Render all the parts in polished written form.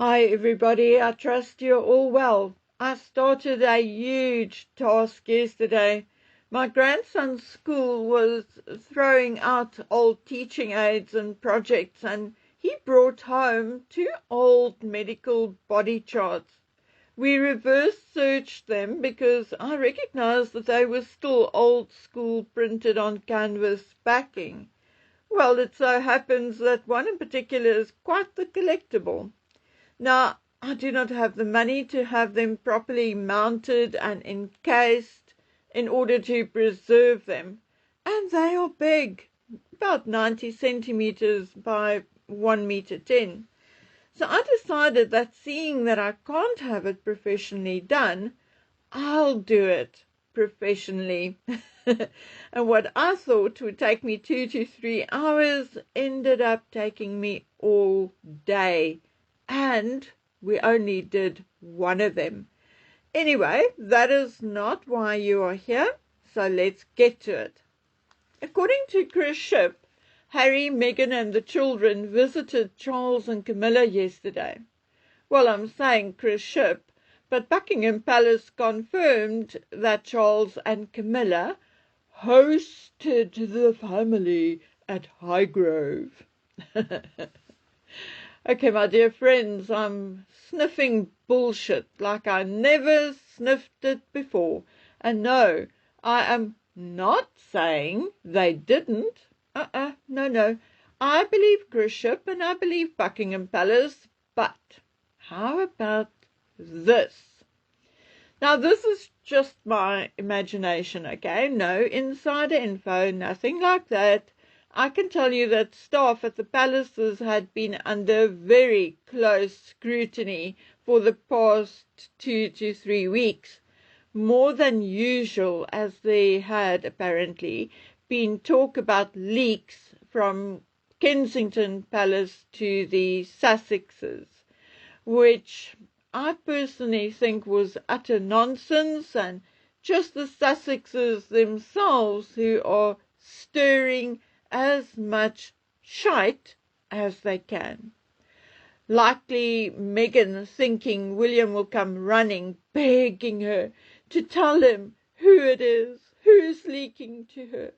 Hi everybody, I trust you're all well. I started a huge task yesterday. My grandson's school was throwing out old teaching aids and projects, and he brought home 2 old medical body charts. We reverse searched them because I recognized that they were still old school printed on canvas backing. Well, it so happens that one in particular is quite the collectible. Now, I do not have the money to have them properly mounted and encased in order to preserve them, and they are big, about 90 centimeters by 1 meter 10. So I decided that seeing that I can't have it professionally done, I'll do it professionally. And what I thought would take me 2 to 3 hours ended up taking me all day. And we only did one of them. Anyway, that is not why you are here, so let's get to it. According to Chris Shipp, Harry, Meghan and the children visited Charles and Camilla yesterday. Well, I'm saying Chris Shipp, but Buckingham Palace confirmed that Charles and Camilla hosted the family at Highgrove. Okay, my dear friends, I'm sniffing bullshit like I never sniffed it before. And no, I am not saying they didn't. No. I believe Chris Shipp and I believe Buckingham Palace, but how about this? Now, this is just my imagination, okay? No insider info, nothing like that. I can tell you that staff at the palaces had been under very close scrutiny for the past 2 to 3 weeks, more than usual, as there had apparently been talk about leaks from Kensington Palace to the Sussexes, which I personally think was utter nonsense, and just the Sussexes themselves who are stirring as much shite as they can. Likely Meghan thinking William will come running, begging her to tell him who it is, who's leaking to her.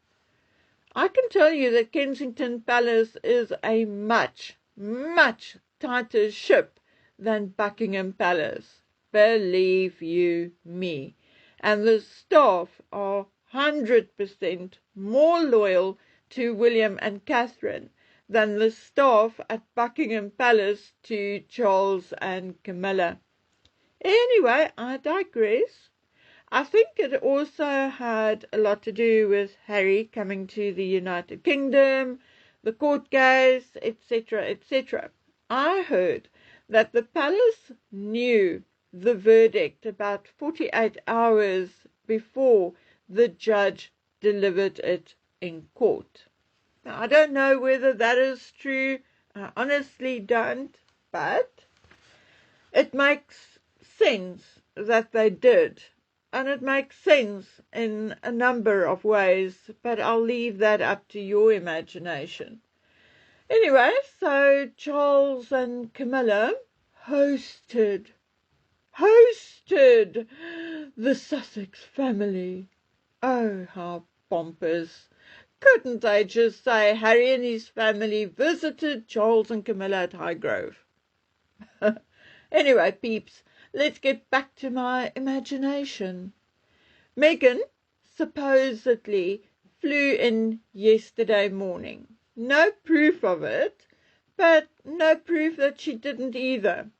I can tell you that Kensington Palace is a much, much tighter ship than Buckingham Palace. Believe you me. And the staff are 100% more loyal to William and Catherine than the staff at Buckingham Palace to Charles and Camilla. Anyway, I digress. I think it also had a lot to do with Harry coming to the United Kingdom, the court case, etc., etc. I heard that the palace knew the verdict about 48 hours before the judge delivered it in court. Now, I don't know whether that is true. I honestly don't, but it makes sense that they did. And it makes sense in a number of ways, but I'll leave that up to your imagination. Anyway, so Charles and Camilla hosted the Sussex family. Oh, how pompous. Couldn't they just say Harry and his family visited Charles and Camilla at Highgrove? Anyway, peeps, let's get back to my imagination. Meghan supposedly flew in yesterday morning. No proof of it, but no proof that she didn't either.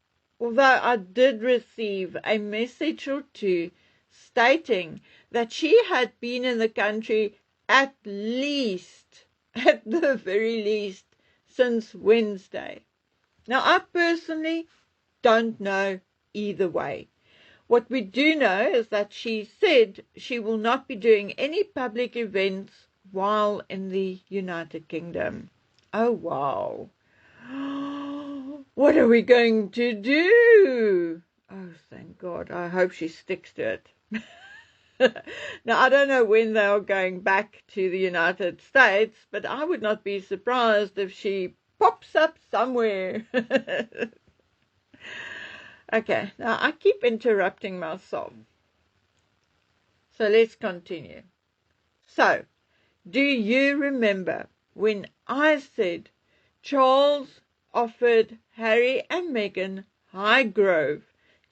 Although I did receive a message or two stating that she had been in the country at the very least, since Wednesday. Now, I personally don't know either way. What we do know is that she said she will not be doing any public events while in the United Kingdom. Oh, wow. What are we going to do? Oh, thank God. I hope she sticks to it. Now, I don't know when they are going back to the United States, but I would not be surprised if she pops up somewhere. Okay, now I keep interrupting myself. So let's continue. So, do you remember when I said Charles offered Harry and Meghan Highgrove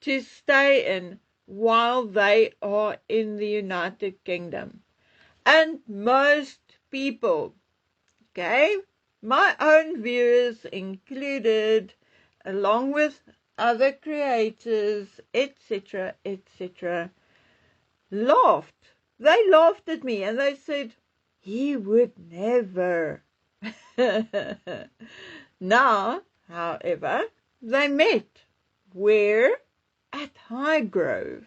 to stay in while they are in the United Kingdom? And most people, okay, my own viewers included, along with other creators, etc., etc., laughed. They laughed at me and they said, he would never. Now, however, they met. Where? At Highgrove.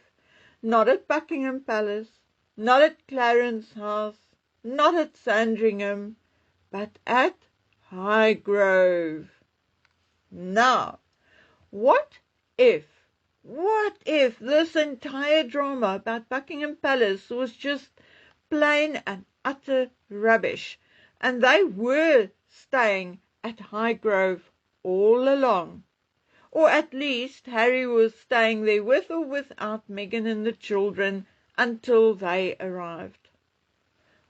Not at Buckingham Palace, not at Clarence House, not at Sandringham, but at Highgrove. Now, what if this entire drama about Buckingham Palace was just plain and utter rubbish, and they were staying at Highgrove all along? Or at least Harry was staying there with or without Meghan and the children until they arrived.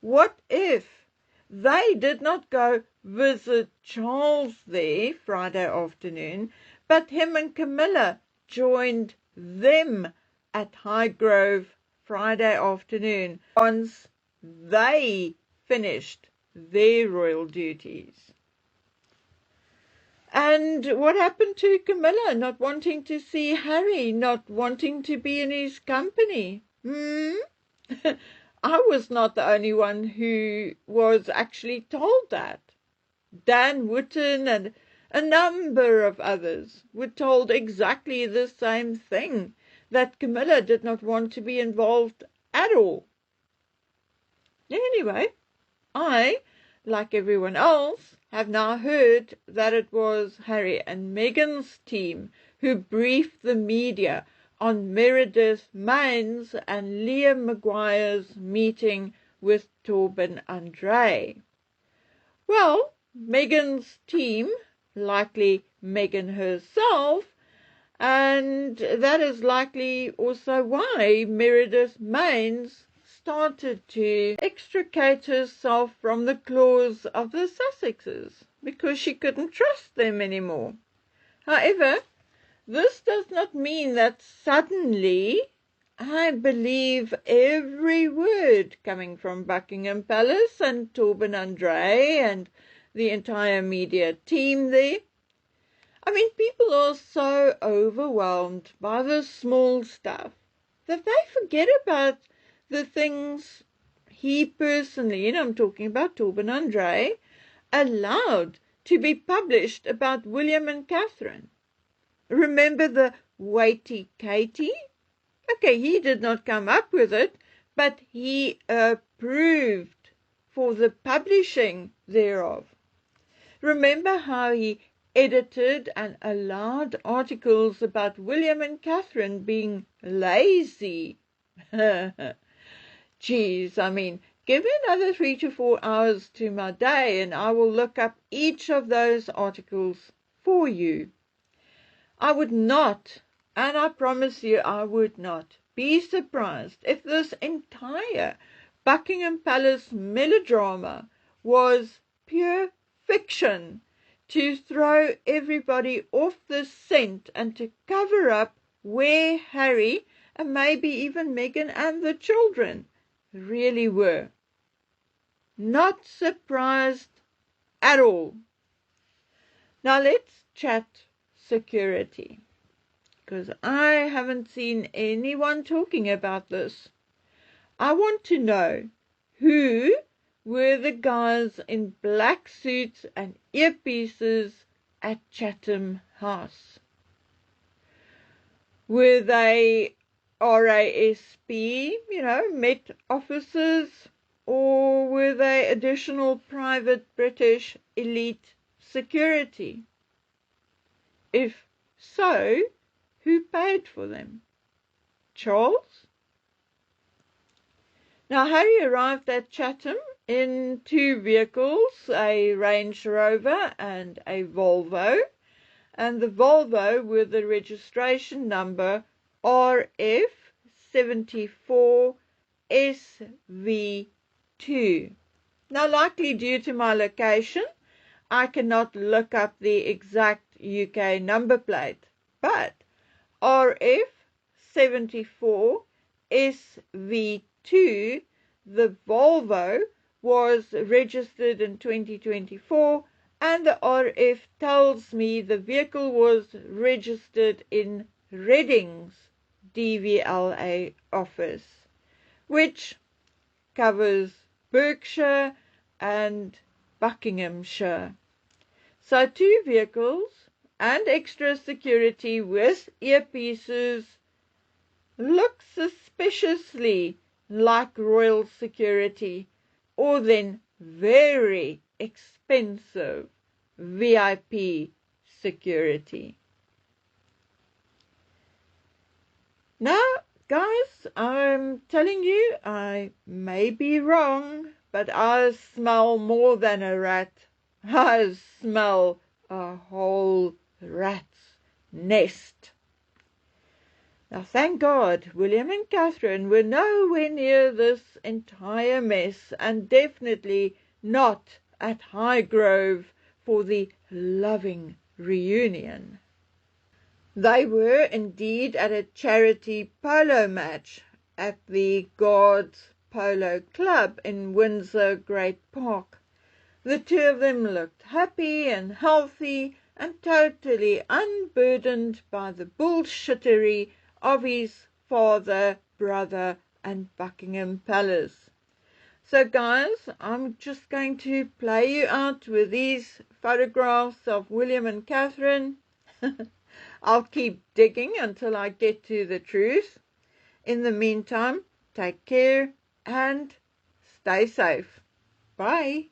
What if they did not go visit Charles there Friday afternoon, but him and Camilla joined them at Highgrove Friday afternoon once they finished their royal duties? And what happened to Camilla not wanting to see Harry, not wanting to be in his company? I was not the only one who was actually told that. Dan Wootton and a number of others were told exactly the same thing, that Camilla did not want to be involved at all. Anyway, I, like everyone else, have now heard that it was Harry and Meghan's team who briefed the media on Meredith Main's and Liam Maguire's meeting with Torben Andre. Well, Meghan's team, likely Meghan herself, and that is likely also why Meredith Mains started to extricate herself from the claws of the Sussexes, because she couldn't trust them anymore. However, this does not mean that suddenly I believe every word coming from Buckingham Palace and Torben Andre and the entire media team there. I mean, people are so overwhelmed by the small stuff that they forget about the things he personally, and I'm talking about Torben Andre, allowed to be published about William and Catherine. Remember the weighty Katie? Okay, he did not come up with it, but he approved for the publishing thereof. Remember how he edited and allowed articles about William and Catherine being lazy? Geez, I mean, give me another 3 to 4 hours to my day and I will look up each of those articles for you. I would not, and I promise you I would not, be surprised if this entire Buckingham Palace melodrama was pure fiction to throw everybody off the scent and to cover up where Harry and maybe even Meghan and the children really were. Not surprised at all. Now let's chat security, because I haven't seen anyone talking about this. I want to know, who were the guys in black suits and earpieces at Chatham House? Were they RASP, Met officers, or were they additional private British elite security? If so, who paid for them? Charles? Now, Harry arrived at Chatham in 2 vehicles, a Range Rover and a Volvo, and the Volvo with the registration number RF74SV2. Now, likely due to my location, I cannot look up the exact UK number plate, but RF74SV2, the Volvo, was registered in 2024, and the RF tells me the vehicle was registered in Reading's DVLA office, which covers Berkshire and Buckinghamshire. So 2 vehicles and extra security with earpieces look suspiciously like royal security, or then very expensive VIP security. Now, guys, I'm telling you, I may be wrong, but I smell more than a rat. I smell a whole rat's nest. Now, thank God, William and Catherine were nowhere near this entire mess, and definitely not at Highgrove for the loving reunion. They were indeed at a charity polo match at the Guards Polo Club in Windsor Great Park. The 2 of them looked happy and healthy and totally unburdened by the bullshittery of his father, brother, and Buckingham Palace. So, guys, I'm just going to play you out with these photographs of William and Catherine. I'll keep digging until I get to the truth. In the meantime, take care and stay safe. Bye.